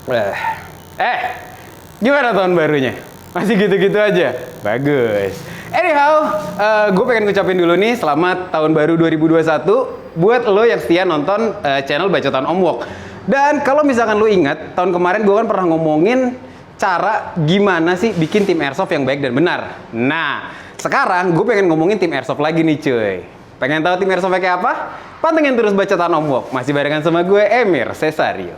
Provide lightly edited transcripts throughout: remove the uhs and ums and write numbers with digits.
Eh, eh, gimana tahun barunya? Masih gitu-gitu aja? Bagus. Anyhow, gue pengen ngucapin dulu nih selamat tahun baru 2021 buat lo yang setia nonton channel Bacotan Om Wok. Dan kalau misalkan lo ingat, tahun kemarin gue kan pernah ngomongin cara gimana sih bikin tim airsoft yang baik dan benar. Nah, sekarang gue pengen ngomongin tim airsoft lagi nih cuy. Pengen tahu tim airsoft kayak apa? Pantengin terus Bacotan Om Wok. Masih barengan sama gue, Emir Cesario.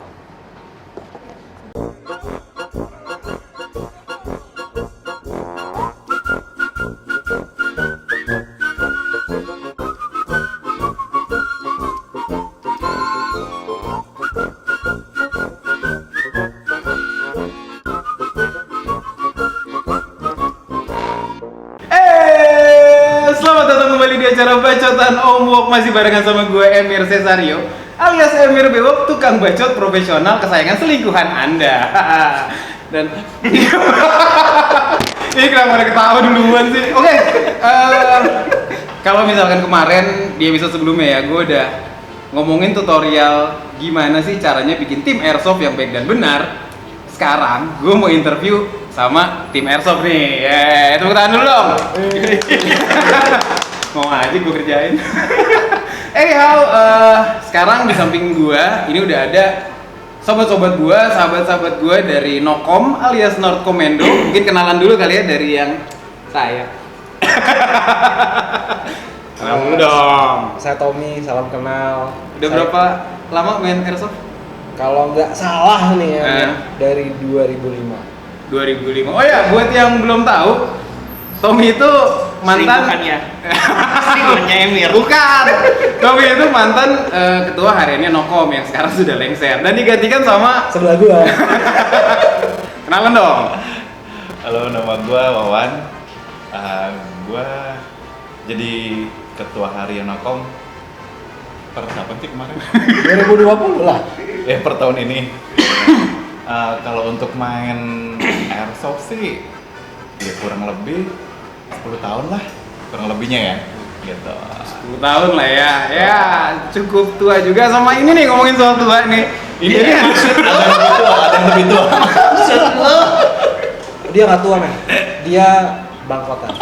Selamat datang kembali di acara Bacotan Om Wok. Masih barengan sama gue, Emir Cesario alias Emir Bewok, tukang bacot profesional kesayangan selingkuhan Anda. Dan ini kenapa ada ketawa duluan sih? Oke, kalau misalkan kemarin di episode sebelumnya ya, gue udah ngomongin tutorial gimana sih caranya bikin tim airsoft yang baik dan benar. Sekarang gue mau interview sama tim airsoft nih. Tepuk tangan dulu dong. Mau aja gue kerjain. Anyhow, sekarang di samping gue ini udah ada sobat-sobat gue, sahabat-sahabat gue dari Nokom alias North Commando. Mungkin kenalan dulu kali ya dari yang saya. Kenalan dulu dong. Saya Tommy, salam kenal. Udah berapa lama main airsoft? Kalau nggak salah nih ya, dari 2005. 2005. Oh ya, buat yang belum tahu, Tommy itu mantan selingkuhannya Emir. Bukan. Tommy itu mantan ketua hariannya Nokom yang sekarang sudah lengser dan digantikan sama Sebelah gua. kenalan dong. Halo, nama gua Wawan. Gua jadi ketua harian Nokom per kapan sih kemarin? 2020 lah. Per tahun ini. Kalau untuk main airsoft sih ya kurang lebih 10 tahun lah, kurang lebihnya ya gitu. 10 tahun lah ya. Ya, cukup tua juga sama ini nih, ngomongin soal tua nih. Ini ada yang lebih tua. Dia nggak tua men, dia bangkotan.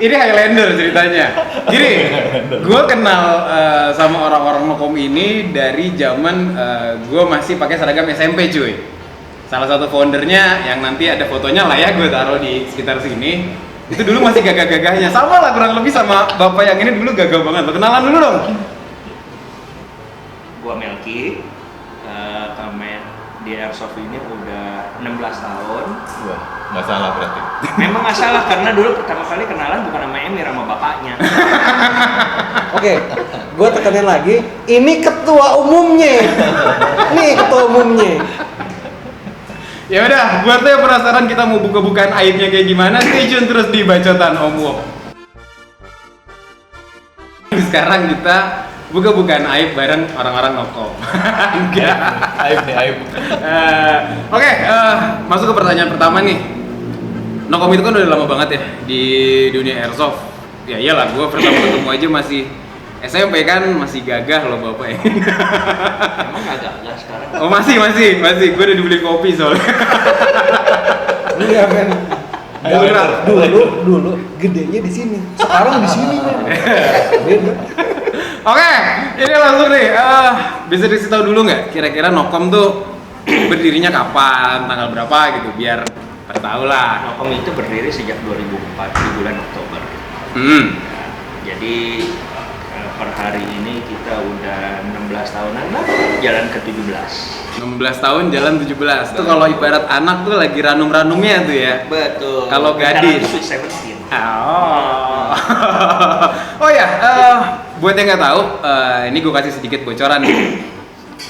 Ini Highlander ceritanya. Jadi, gue kenal sama orang-orang Nokom ini dari zaman gue masih pakai seragam SMP cuy. Salah satu foundernya yang nanti ada fotonya lah ya, gue taruh di sekitar sini. Itu dulu masih gagah-gagahnya. Sama lah kurang lebih sama bapak yang ini dulu gagah banget. Kenalan dulu dong. Gua Melki, main di airsoft ini udah 16 tahun. Wah, nggak salah berarti. Memang nggak salah karena dulu pertama kali kenalan bukan sama Emir, sama bapaknya. Oke, gua tekanin lagi. Ini ketua umumnya. Nih ketua umumnya. Ya udah, buat lo yang penasaran kita mau buka-bukaan aibnya kayak gimana, stay tune terus di Bacotan Om Wok. Sekarang kita buka-bukaan aib bareng orang-orang Nokom. Enggak. Aib nih, aib. Oke, masuk ke pertanyaan pertama nih. Nokom itu kan udah lama banget ya di dunia airsoft. Ya iyalah, gue pertama ketemu aja masih SMP kan, masih gagah loh bapak ini. Emang agak sekarang. Oh masih, gue udah dibeli kopi soalnya. Iya men. Dulu gedenya di sini. Sekarang di sini men. Beda. Oke, ini langsung nih. Bisa dikasih tahu dulu nggak? Kira-kira Nokom tuh berdirinya kapan, tanggal berapa gitu, biar pada tahu lah. Nokom itu berdiri sejak 2004 di bulan Oktober. Jadi per hari ini kita udah 16 tahunan lah, jalan ke 17. 16 tahun jalan 17. Tuh kalau ibarat anak tuh lagi ranum-ranumnya tuh ya. Betul. Kalau gadis. Sweet 17. Oh ya, buat yang nggak tahu, ini gue kasih sedikit bocoran nih.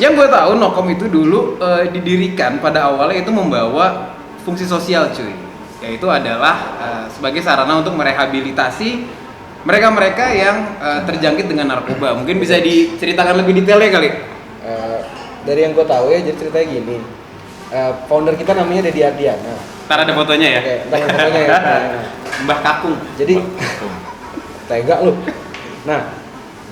Yang gue tahu Nokom itu dulu didirikan pada awalnya itu membawa fungsi sosial cuy, yaitu adalah sebagai sarana untuk merehabilitasi mereka-mereka yang terjangkit dengan narkoba. Mungkin bisa diceritakan lebih detailnya kali. Dari yang gue tahu ya, jadi ceritanya gini. Founder kita namanya Dedi Ardiana. Ntar ada fotonya ya. Oke, ntar ada fotonya ya. Mbah Kakung. Jadi tega lu. Nah,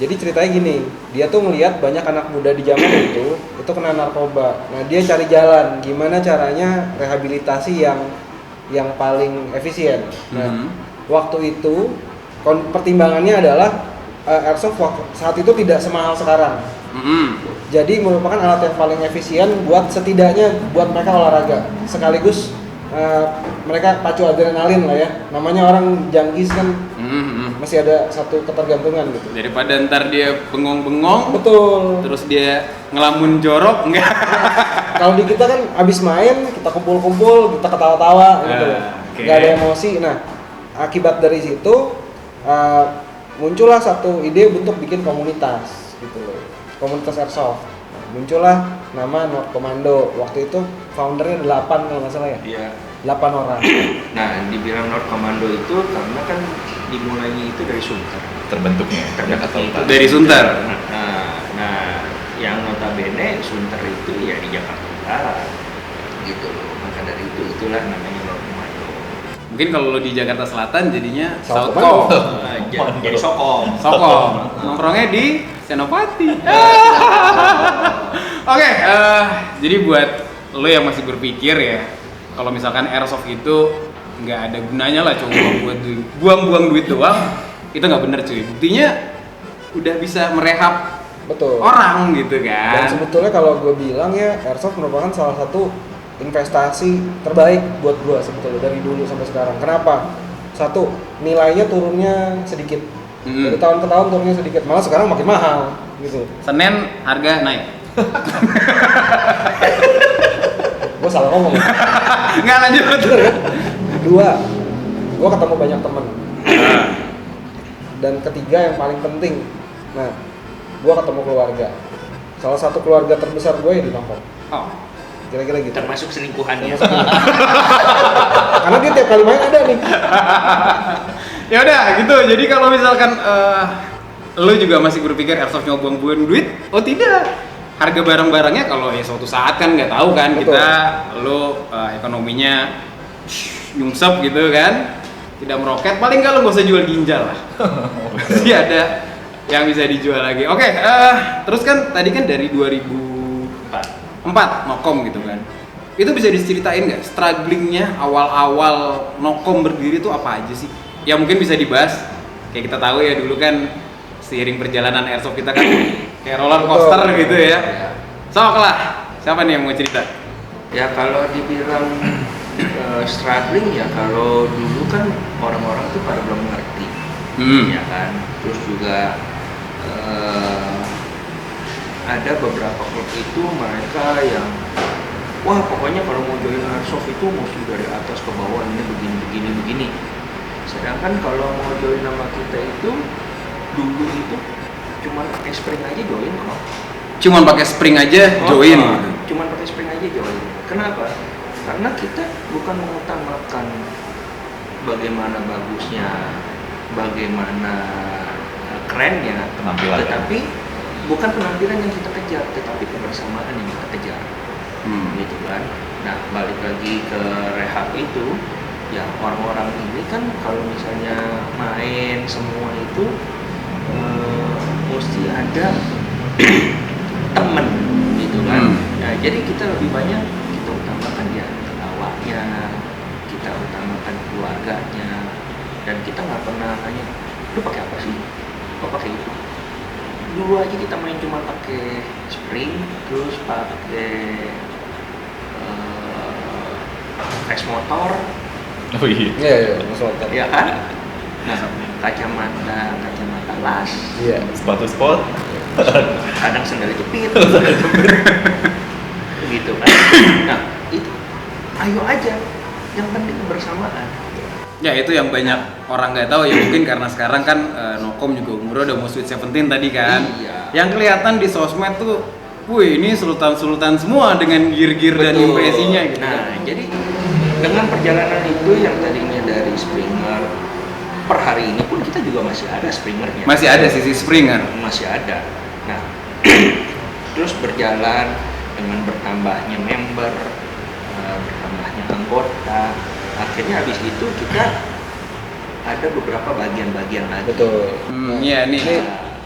Jadi ceritanya gini, dia tuh ngelihat banyak anak muda di zaman itu kena narkoba. Nah dia cari jalan gimana caranya rehabilitasi yang paling efisien. Nah waktu itu pertimbangannya adalah airsoft saat itu tidak semahal sekarang. Jadi merupakan alat yang paling efisien buat setidaknya buat mereka olahraga sekaligus mereka pacu adrenalin lah ya. Namanya orang janggis kan masih ada satu ketergantungan gitu. Daripada ntar dia bengong-bengong, betul. Terus dia ngelamun jorok, enggak? Kalau di kita kan abis main kita kumpul-kumpul, kita ketawa-tawa gitu, nggak ada emosi. Nah akibat dari situ muncullah satu ide untuk bikin komunitas gitu loh, komunitas airsoft. Muncullah nama Nord Commando. Waktu itu foundernya 8 kalau nggak salah ya. Iya. 8 orang. Nah, dibilang Nord Commando itu karena kan dimulainya itu dari Sunter. Terbentuknya Itu dari Sunter. Nah, yang notabene Sunter itu ya di Jakarta Utara, gitu loh. Maka dari itulah namanya Nord Commando. Mungkin kalau lo di Jakarta Selatan jadinya South Southco. Jadi Sokom. Sokom. Nongkrongnya di Senopati. Oke, jadi buat lo yang masih berpikir ya, kalau misalkan airsoft itu nggak ada gunanya lah, cuma buat buang-buang duit doang, itu nggak bener cuy. Buktinya udah bisa merehab Betul. orang gitu kan. Dan sebetulnya kalau gue bilang ya airsoft merupakan salah satu investasi terbaik buat gue sebetulnya dari dulu sampai sekarang. Kenapa? Satu, nilainya turunnya sedikit. Dari tahun ke tahun turunnya sedikit, malah sekarang makin mahal gitu. Senin harga naik. Gue salah ngomong. Nggak, lanjut. Bener kan? Kedua, gue ketemu banyak temen. Dan ketiga yang paling penting, nah, gue ketemu keluarga. Salah satu keluarga terbesar gue ya di Nongkrong. Oh. Kira-kira gitu. Termasuk selingkuhannya. Karena dia tiap kali main ada nih. Ya udah gitu. Jadi kalau misalkan lo juga masih berpikir airsoft cuma buang-buang duit, oh tidak. Harga barang-barangnya kalau ya suatu saat kan nggak tahu kan. Betul. Kita lo ekonominya nyungsep gitu kan, tidak meroket, paling nggak lo nggak usah jual ginjal lah. Pasti ada yang bisa dijual lagi. Oke, terus kan tadi kan dari 2004 Nokom gitu kan. Itu bisa diceritain nggak strugglingnya awal-awal Nokom berdiri itu apa aja sih? Ya mungkin bisa dibahas. Kayak kita tahu ya dulu kan seiring perjalanan airsoft kita kan kayak roller coaster gitu ya. Sok lah, siapa nih yang mau cerita? Ya kalau dibilang struggling ya kalau dulu kan orang-orang tuh pada belum ngerti, ya kan. Terus juga ada beberapa klub itu mereka yang wah pokoknya kalau mau join airsoft itu mesti dari atas ke bawah ini begini. Sedangkan kalau mau join nama kita itu dulu itu cuma pakai spring aja join kok. Cuman pakai spring aja join. Cuman pakai spring aja join. Kenapa? Karena kita bukan mengutamakan bagaimana bagusnya, bagaimana kerennya, penampilan, tetapi bukan penampilan yang kita kejar, tetapi kebersamaan yang kita kejar, gitu kan. Nah balik lagi ke rehab itu, ya orang-orang ini kan kalau misalnya main semua itu mesti ada temen, gitu kan. Nah jadi kita lebih banyak kita utamakan ya awaknya, kita utamakan keluarganya, dan kita nggak pernah nanya, lu pakai apa sih? Kok pakai itu? Dulu aja kita main cuma pakai spring, terus pakai face motor. Oh iya. Iya, motor. Ya kan? Nah, kacamata las. Iya. Sepatu sport. Kadang sendal jepit. Gitu kan. Nah, itu ayo aja. Yang penting kebersamaan. Ya itu yang banyak orang nggak tahu ya, mungkin karena sekarang kan Nokom juga umurnya udah mau sweet 17 tadi kan. Iya. Yang kelihatan di sosmed tuh, wih ini sultan-sultan semua dengan gear-gear dan Betul. impresinya gitu. Nah, jadi dengan perjalanan itu yang tadinya dari Springer, per hari ini pun kita juga masih ada Springernya. Masih ada sisi Springer. Masih ada. Nah, terus berjalan dengan bertambahnya member, bertambahnya anggota. Akhirnya habis itu kita ada beberapa bagian-bagian lagi. Betul. Iya nih. Ini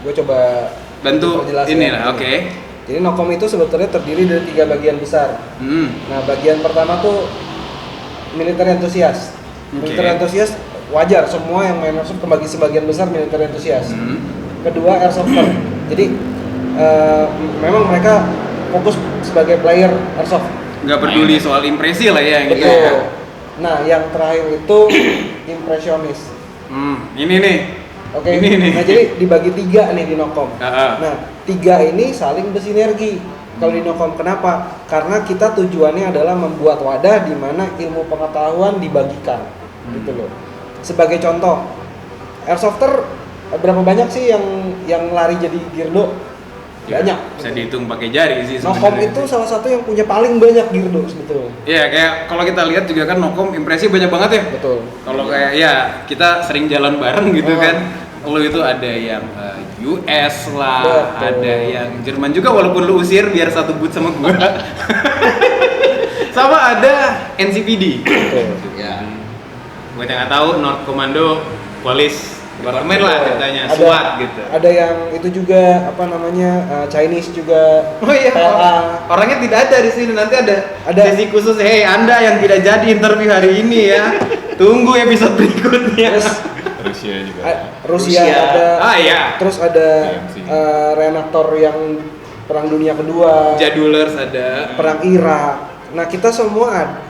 gue coba Bantu perjelas ini ya. lah, oke. Jadi Nokom itu sebetulnya terdiri dari 3 bagian besar. Nah, bagian pertama tuh militer entusias. Oke. Militer entusias wajar, semua yang main airsoft kebagi sebagian besar militer entusias. Kedua airsofter. Jadi memang mereka fokus sebagai player airsoft. Nggak peduli soal impresi lah ya yang gitu Betul. ya. Nah, yang terakhir itu impresionis. Ini nih. Oke. Ini nih. Nah, jadi dibagi 3 nih di Nokom. Ah. Nah, 3 ini saling bersinergi. Kalau di Nokom kenapa? Karena kita tujuannya adalah membuat wadah di mana ilmu pengetahuan dibagikan. Gitu loh. Sebagai contoh, airsofter berapa banyak sih yang lari jadi Girdo? Banyak. Bisa dihitung pakai jari sih Nokom sebenarnya. itu salah satu yang punya paling banyak Girdo sebetulnya. Iya, kayak kalau kita lihat juga kan Nokom impresi banyak banget ya. Betul. Kalau kayak ya kita sering jalan bareng gitu Oh. kan. Lo itu ada yang US lah, Betul. ada yang Jerman juga walaupun lu usir biar satu boot sama gua. Sama ada NCPD. Betul. Ya. Buat yang nggak tahu, North Commando Police Department lah ceritanya, Ada- SWAT gitu. Ada yang itu juga apa namanya Chinese juga. Oh iya, PLA. orangnya tidak ada di sini. Nanti ada Ada. sesi khusus. Hey, Anda yang tidak jadi interview hari ini ya, tunggu episode berikutnya. Terus Rusia juga. Rusia Rusia. ada. Ah iya, Terus ada TMC. reaktor yang Perang Dunia Kedua, Jadulers ada. Perang Irak. Nah, kita semua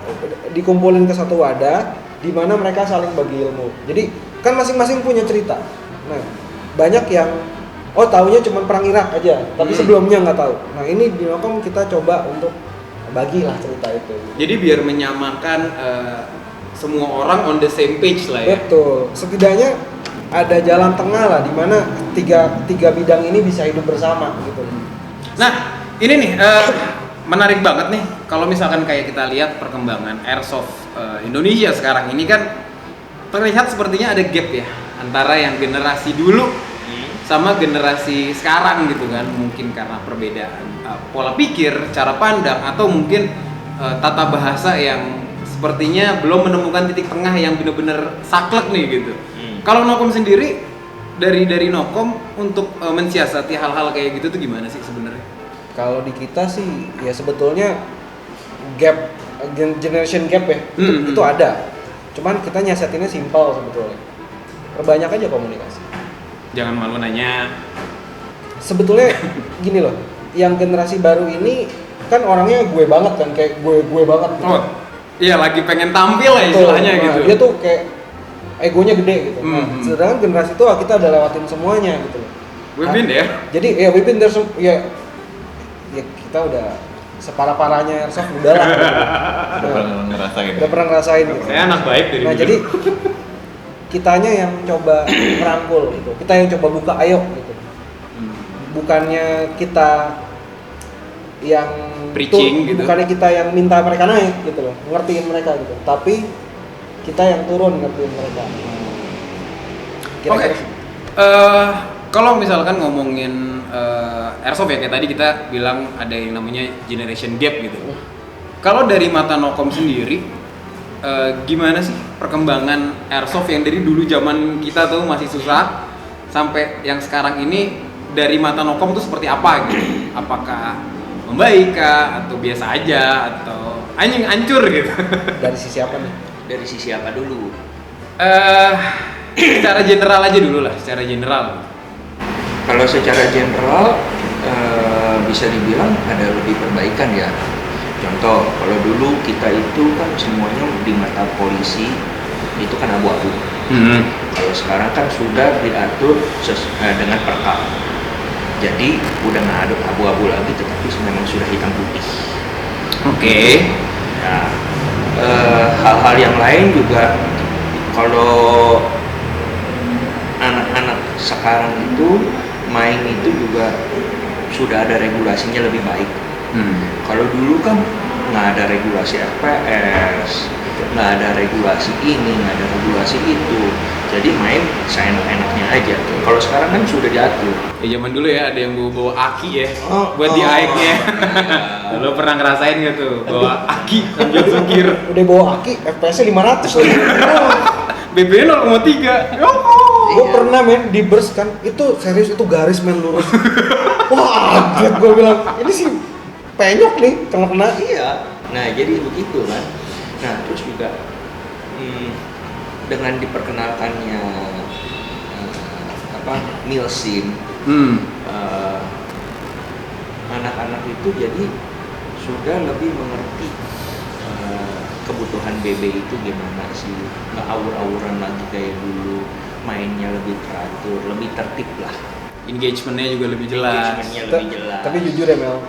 dikumpulin ke satu wadah di mana mereka saling bagi ilmu. Jadi kan masing-masing punya cerita. Nah, banyak yang taunya cuma Perang Irak aja, tapi sebelumnya nggak tahu. Nah, ini di Nokom kita coba untuk bagilah cerita itu. Jadi biar menyamakan semua orang on the same page lah ya. Betul. Setidaknya ada jalan tengah lah di mana tiga bidang ini bisa hidup bersama gitu. Nah, ini nih menarik banget nih kalau misalkan kayak kita lihat perkembangan airsoft Indonesia sekarang ini kan terlihat sepertinya ada gap ya antara yang generasi dulu sama generasi sekarang gitu kan. Mungkin karena perbedaan pola pikir, cara pandang atau mungkin tata bahasa yang sepertinya belum menemukan titik tengah yang benar-benar saklek nih gitu. Kalau Nokom sendiri dari Nokom untuk mensiasati hal-hal kayak gitu tuh gimana sih sebenarnya? Kalau di kita sih ya sebetulnya gap generation gap ya itu ada. Cuman kita nyiasatinnya simpel sebetulnya. Perbanyak aja komunikasi. Jangan malu nanya. Sebetulnya gini loh, yang generasi baru ini kan orangnya gue banget kan, kayak gue banget gitu. Oh, iya lagi pengen tampil lah Betul. istilahnya Nah, gitu. Dia tuh kayak egonya gede gitu. Nah, sedangkan generasi tua kita udah lewatin semuanya gitu loh. We've been there. Jadi ya we've been there ya kita udah separah-parahnya airsoft udah lah. Gitu. Udah pernah ngerasain. Udah pernah ngerasain gitu. Saya anak baik dari Nah, dulu. jadi kitanya yang coba merangkul gitu. Kita yang coba buka ayo gitu. Bukannya kita yang Preaching gitu. bukannya kita yang minta mereka naik gitu loh, ngertiin mereka gitu. Tapi kita yang turun ngertiin mereka. Oke. Kalau misalkan ngomongin airsoft ya kayak tadi kita bilang ada yang namanya generation gap gitu. Kalau dari mata Nokom sendiri gimana sih perkembangan airsoft yang dari dulu zaman kita tuh masih susah sampai yang sekarang ini dari mata Nokom tuh seperti apa gitu? Apakah membaik kah atau biasa aja atau anjing hancur gitu? Dari sisi apa nih? Dari sisi apa dulu? Secara general aja dulu lah, secara general. Kalau secara general bisa dibilang ada lebih perbaikan ya. Contoh, kalau dulu kita itu kan semuanya di mata polisi itu kan abu-abu. Kalau sekarang kan sudah diatur dengan perkap. Jadi udah nggak ada abu-abu lagi, tetapi memang sudah hitam putih. Oke. Nah, hal-hal yang lain juga kalau anak-anak sekarang itu main itu juga sudah ada regulasinya lebih baik. Kalau dulu kan nggak ada regulasi FPS, nggak ada regulasi ini, nggak ada regulasi itu. Jadi main seenak-enaknya aja. Kalau sekarang kan sudah diatur. Ya zaman dulu ya ada yang bawa aki ya Oh, buat di aeknya. Lo pernah ngerasain gak tuh bawa aki sambil sukir? Udah bawa aki, FPS-nya 500 lagi. BB 0,3. Gue pernah men di burst kan, itu serius itu garis men lurus. Wah, anjir gue bilang, ini sih penyok nih, kena. Iya. Nah, jadi begitu kan. Nah, terus juga dengan diperkenalkannya milsim, anak-anak itu jadi sudah lebih mengerti kebutuhan BB itu gimana sih, nggak awur-awuran lagi kayak dulu, mainnya lebih teratur, lebih tertib lah. Engagementnya juga lebih jelas. Engagementnya lebih jelas. Tapi jujur ya Mel,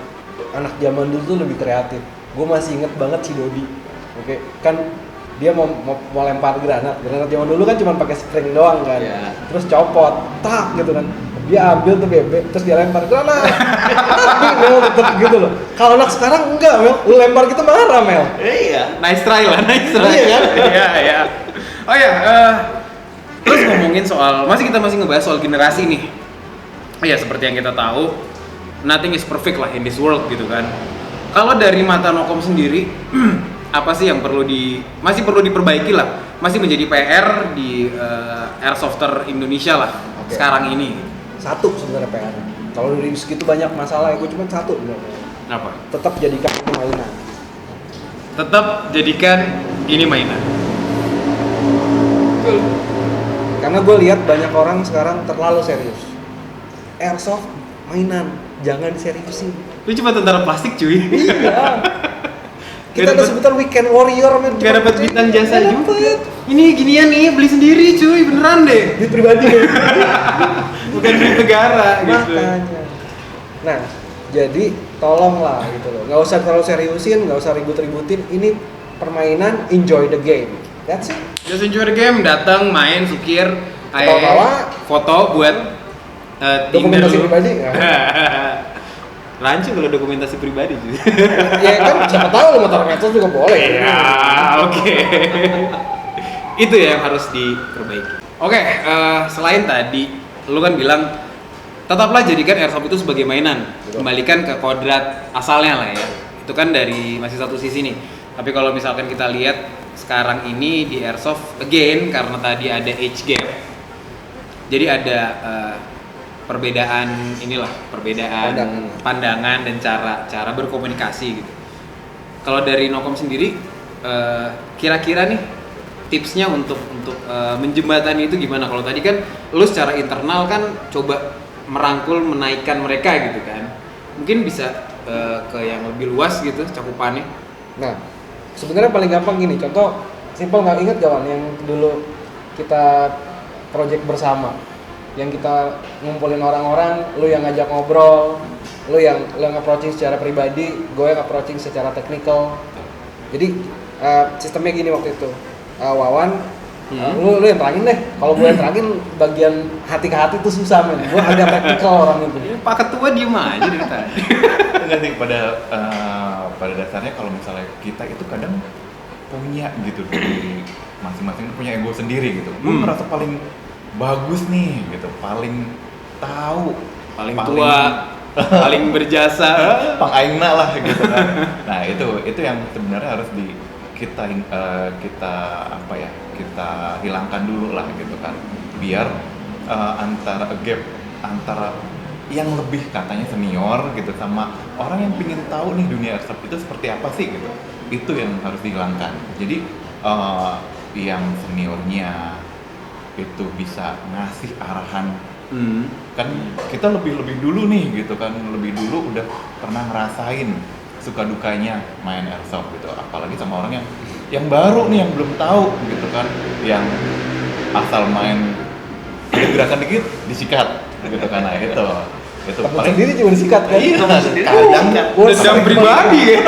anak zaman dulu tuh lebih kreatif. Gue masih inget banget si Dodi. Oke, kan dia mau lempar granat zaman dulu kan cuma pakai string doang kan. Yeah. Terus copot, tak gitu kan. Dia ambil tuh bebek, terus dia lempar granat. Tapi Mel tetep gitu loh. Kalau anak sekarang enggak Mel, lu lempar gitu marah Mel. Iya. Nice try lah, nice try. Iya kan? Iya. Oh ya, terus ngomongin soal, kita masih ngebahas soal generasi nih. Ya seperti yang kita tahu, nothing is perfect lah in this world gitu kan. Kalau dari mata Nokom sendiri, apa sih yang masih perlu diperbaiki lah, masih menjadi PR di Airsofter Indonesia lah sekarang ini. Satu sebenarnya PR. Kalau dari segitu banyak masalah, gue cuma satu sebenarnya. Apa? Tetap jadikan itu mainan. Tetap jadikan ini mainan. Karena gue lihat banyak orang sekarang terlalu serius. Airsoft mainan, jangan diseriusin. Lu cuma tentara plastik cuy. Iya. Gak Kita ada dapet- sebutan weekend warrior men. Gak dapat bintang jasa Gak juga. dapet. Ini ginian nih, beli sendiri cuy, beneran deh. Duit pribadi. Bukan duit negara gitu. Makanya. Nah, jadi tolonglah gitu loh. Nggak usah terlalu seriusin, nggak usah ribut-ributin. Ini permainan, enjoy the game. That's it. Just enjoy the game, datang, main, sukir, Ketawa-tawa. foto buat Dokumentasi Tinder lu. pribadi. Ya. Rancu kalau dokumentasi pribadi cuy. Ya kan siapa tahu lo motor medsos juga boleh. Ya, oke. Itu ya yang harus diperbaiki. Oke, selain tadi, lu kan bilang tetaplah jadikan airsoft itu sebagai mainan, Betul. kembalikan ke kodrat asalnya lah ya. Itu kan dari masih satu sisi nih. Tapi kalau misalkan kita lihat sekarang ini di airsoft again karena tadi ada age gap, jadi ada perbedaan pandangan dan cara berkomunikasi gitu. Kalau dari Nokom sendiri, kira-kira nih tipsnya untuk menjembatani itu gimana? Kalau tadi kan lu secara internal kan coba merangkul, menaikkan mereka gitu kan. Mungkin bisa ke yang lebih luas gitu cakupannya. Nah, sebenarnya paling gampang gini. Contoh simpel, nggak inget kawan yang dulu kita project bersama, yang kita ngumpulin orang-orang, lu yang ngajak ngobrol, lu yang approaching secara pribadi, gue yang approaching secara teknikal. Jadi sistemnya gini waktu itu, Wawan, lu yang terangin deh. Kalau gue yang terangin bagian hati ke hati itu susah men. Gue agak teknikal orang itu. Pak Ketua diem aja dari tadi. Enggak sih, pada dasarnya kalau misalnya kita itu kadang punya gitu dari masing-masing punya ego sendiri gitu. Gue merasa paling bagus nih gitu, paling tahu, Paling tua, paling berjasa. pang aingna lah gitu kan. Nah itu yang sebenarnya harus kita hilangkan dulu lah gitu kan, biar antara gap antara yang lebih katanya senior gitu sama orang yang pingin tahu nih dunia airsoft itu seperti apa sih gitu, itu yang harus dihilangkan. Jadi yang seniornya itu bisa ngasih arahan, kan kita lebih dulu nih gitu kan, lebih dulu udah pernah ngerasain suka dukanya main airsoft gitu, apalagi sama orang yang baru nih, yang belum tahu gitu kan, yang asal main ada gerakan dikit disikat gitu kan. Nah itu Temen sendiri juga disikat kan? iya, Temen sendiri kadang disikat. Gua Dendam sering pribadi ya.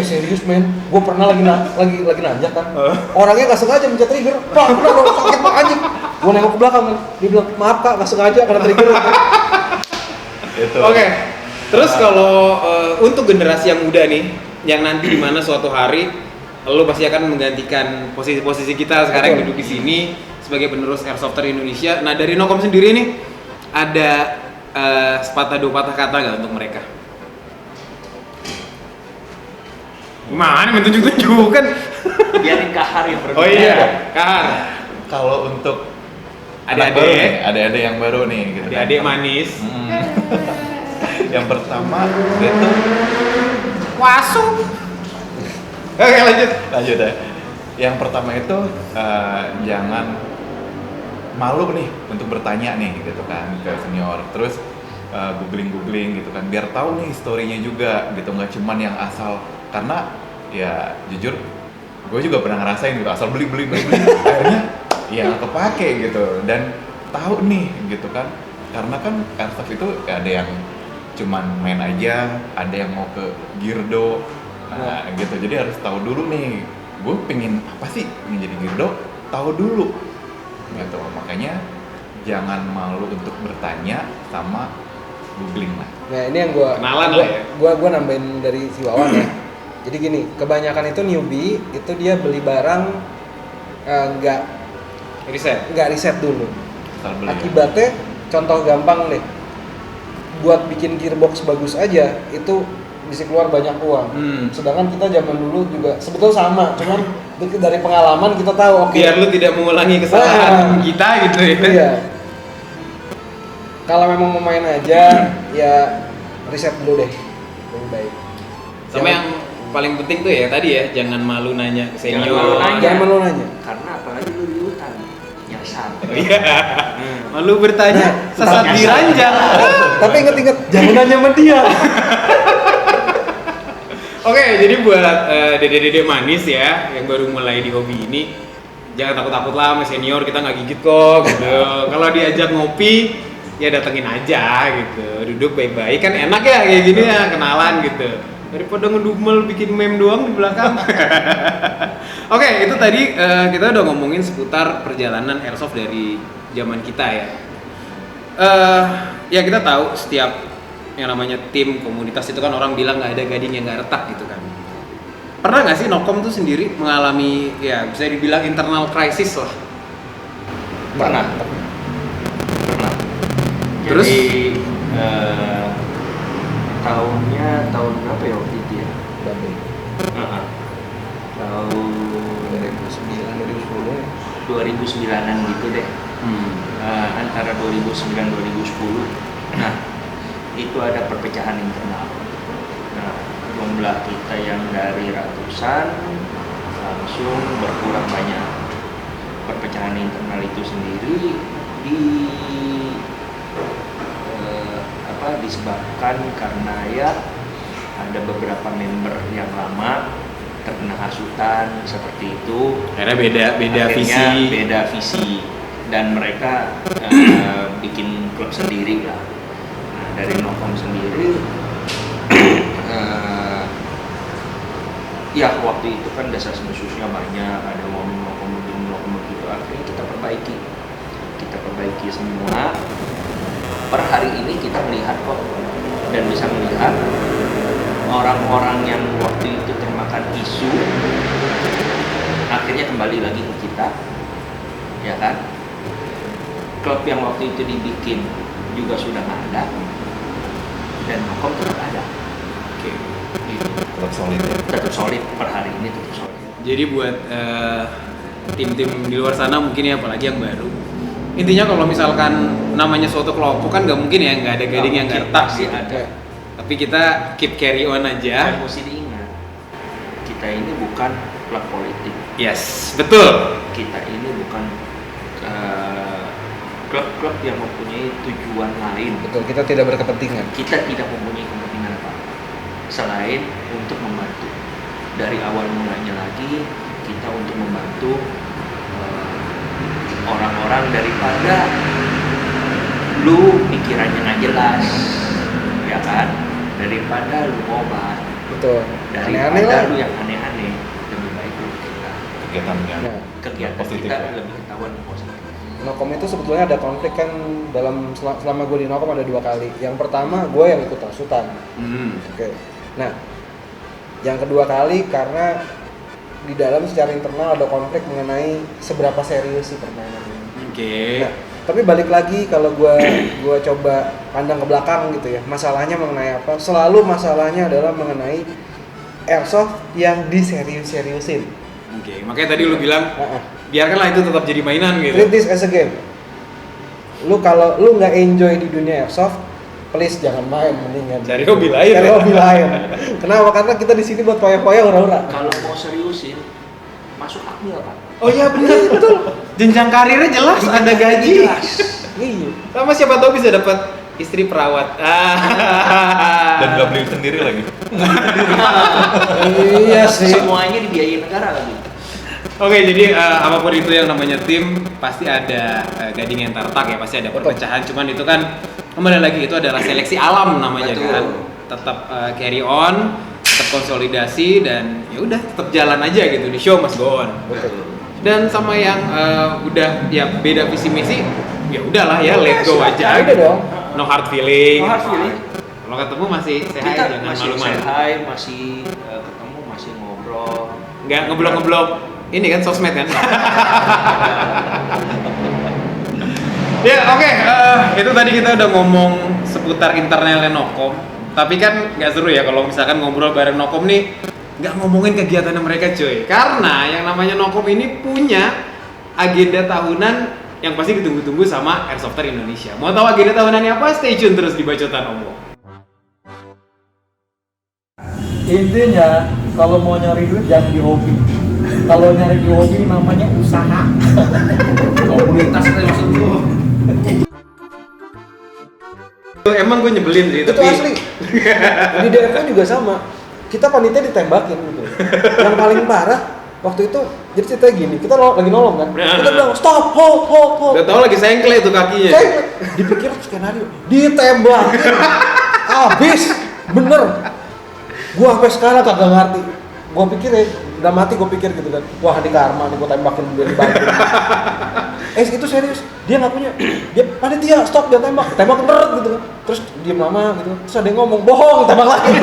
serius men, gue pernah lagi nanjak kan, orangnya nggak sengaja mencet trigger, pak, udah dong sakit pak anjing. Gue nengok ke belakang kan, dia bilang maaf kak, nggak sengaja kena trigger. itu. Oke. Terus kalau untuk generasi yang muda nih, yang nanti di mana suatu hari lo pasti akan menggantikan posisi-posisi kita sekarang yang duduk di sini sebagai penerus Airsofter Indonesia. Nah, dari Nokom sendiri nih ada sepatah dua patah kata nggak untuk mereka? Gimana main tunjuk-tunjukkan? Biarin Kahar yang berbicara. Oh iya, Kahar. Kalau untuk anak baru nih, adik-adik yang baru nih gitu kan. Adik manis. Yang pertama itu Wasu. Oke, lanjut. lanjut ya. Yang pertama itu jangan malu nih untuk bertanya nih gitu kan ke senior. Terus googling gitu kan biar tahu nih historinya juga gitu, nggak cuman yang asal, karena ya jujur gue juga pernah ngerasain gitu asal beli akhirnya ya nggak kepake gitu, dan tahu nih gitu kan, karena kan airsoft itu ada yang cuman main aja, ada yang mau ke Geardo, nah gitu, jadi harus tahu dulu nih gue pengen apa sih menjadi Geardo, tahu dulu gitu. Makanya jangan malu untuk bertanya sama googling lah. Nah ini yang gue Kenalan lah ya. Gue nambahin dari si Wawan ya. Jadi gini, kebanyakan itu newbie itu dia beli barang nggak riset dulu. Asal beli. Akibatnya contoh gampang nih, buat bikin gearbox bagus aja itu bisa keluar banyak uang. Sedangkan kita zaman dulu juga sebetulnya sama, cuman dari pengalaman kita tahu oke. Biar lu tidak mengulangi kesalahan kita gitu ya. Iya. Kalau memang mau main aja, ya riset dulu deh, lebih baik. Sama yang paling penting tuh ya tadi ya, jangan malu nanya ke senior. Jangan malu nanya. Karena apalagi lu di hutan nyasar. Iya. Malu bertanya, sesat di ranjang. Tapi inget-inget, jangan nanya sama dia. Oke, jadi buat dede-dede manis ya yang baru mulai di hobi ini, jangan takut-takut lah sama senior, kita nggak gigit kok gitu. Kalau diajak ngopi, ya datengin aja gitu, duduk baik-baik, kan enak ya kayak gini ya, kenalan gitu. Daripada ngedumel bikin meme doang di belakang. Oke, itu tadi kita udah ngomongin seputar perjalanan airsoft dari zaman kita ya. Ya kita tahu setiap yang namanya tim komunitas itu kan orang bilang nggak ada gading yang nggak retak gitu kan. Pernah nggak sih Nokom tuh sendiri mengalami ya bisa dibilang internal crisis lah? Pernah. Terus? Jadi tahun berapa ya waktu itu ya? Tahun 2009-an gitu deh. Antara 2009-2010. Nah, itu ada perpecahan internal. Nah, jumlah kita yang dari ratusan langsung berkurang banyak. Perpecahan internal itu sendiri disebabkan karena ya ada beberapa member yang lama terkena hasutan seperti itu. Akhirnya beda visi dan mereka bikin klub sendiri lah. Nah, dari Nokom sendiri ya waktu itu kan desas-desusnya banyak, ada Nokom gitu, akhirnya kita perbaiki semua. Per hari ini kita melihat kok dan bisa melihat orang-orang yang waktu itu termakan isu akhirnya kembali lagi ke kita, ya kan? Klub yang waktu itu dibikin juga sudah nggak ada dan Nokom tetap ada. Oke, gitu. Tetap solid per hari ini, tetap solid. Jadi buat tim-tim di luar sana mungkin ya, apalagi yang baru, intinya kalau misalkan namanya suatu kelompok kan nggak mungkin ya nggak ada gading yang nggak retak pasti gitu. ada. Tapi kita keep carry on aja. Dan mesti diingat, kita ini bukan klub politik. Yes, betul. Kita ini bukan klub-klub yang mempunyai tujuan lain. Betul, kita tidak berkepentingan. Kita tidak mempunyai kepentingan apa selain untuk membantu. Dari awal mulanya lagi kita untuk membantu orang-orang, daripada lu pikirannya nggak jelas, ya kan, daripada lu obat, Betul. daripada Aneh-aneh lah. lu yang aneh-aneh, lebih baik lu kita kegiatan positif kita ya. lebih ketahuan positif. Nokom itu sebetulnya ada konflik kan selama gue di Nokom ada 2 kali. Yang pertama gue yang ikut hasutan. Oke. Nah, yang kedua kali karena di dalam secara internal ada konflik mengenai seberapa serius sih permainan ini. Oke. Nah, tapi balik lagi kalau gue coba pandang ke belakang gitu ya, masalahnya mengenai apa? Selalu masalahnya adalah mengenai airsoft yang diserius-seriusin. Oke, makanya tadi lu bilang biarkanlah itu tetap jadi mainan gitu. Treat this as a game. Lu kalau lu nggak enjoy di dunia airsoft, please jangan main, mendingan Cari hobi lain. cari ya? hobi lain. Kenapa? Karena kita di sini buat poya-poya ura-ura. Kalau mau seriusin, masuk akmil Pak. Oh iya benar betul. Jenjang karirnya jelas, ada gaji. Jelas. Iya. Sama siapa tahu bisa dapat istri perawat. Dan nggak beli sendiri lagi. Iya sih. Semuanya dibiayain negara lagi. Oke, jadi apapun itu yang namanya tim pasti ada gading yang tertak ya, pasti ada perpecahan. Cuman itu kan kembali lagi itu adalah seleksi alam namanya. Betul. Kan. Tetap carry on, tetap konsolidasi dan ya udah tetap jalan aja gitu di show must go on. Betul. Dan sama yang udah ya beda visi misi, ya udahlah ya let go aja. Udah dong. No hard feeling. No hard feeling. Kalau ketemu masih say hi, Kita jangan masih malu-malu. say hi, masih ketemu, masih ngobrol. Nggak ngeblok-ngeblok ini kan sosmed kan. Ya oke, itu tadi kita udah ngomong seputar internalnya Nokom. Tapi kan nggak seru ya kalau misalkan ngobrol bareng Nokom nih nggak ngomongin kegiatan mereka cuy. Karena yang namanya Nokom ini punya agenda tahunan yang pasti ditunggu-tunggu sama Airsofter Indonesia. Mau tahu agenda tahunannya apa? Stay tune terus di Bacotan Omong. Intinya kalau mau nyari duit jangan di hobi. Kalau nyari di hobi namanya usaha. Komunitas itu maksud lu. Emang gue nyebelin sih, Itu tapi asli. Di DFK juga sama. Kita panitia ditembakin gitu. Yang paling parah waktu itu jadi ceritanya gini, kita lagi nolong kan. Kita bilang stop, hold. udah tau lagi sengkle tuh kakinya. Saya dipikir skenario, ditembakin. Habis, bener. Gua sampai sekarang kagak ngerti. Gua pikir ya, udah mati gua pikir gitu kan. Wah, di karma nih gua tembakin dia di bangku. Itu serius. Dia ngakunya, dia panitia stop dia tembak berat gitu kan. Terus diem lama gitu. Terus ada yang ngomong bohong, tembak lagi.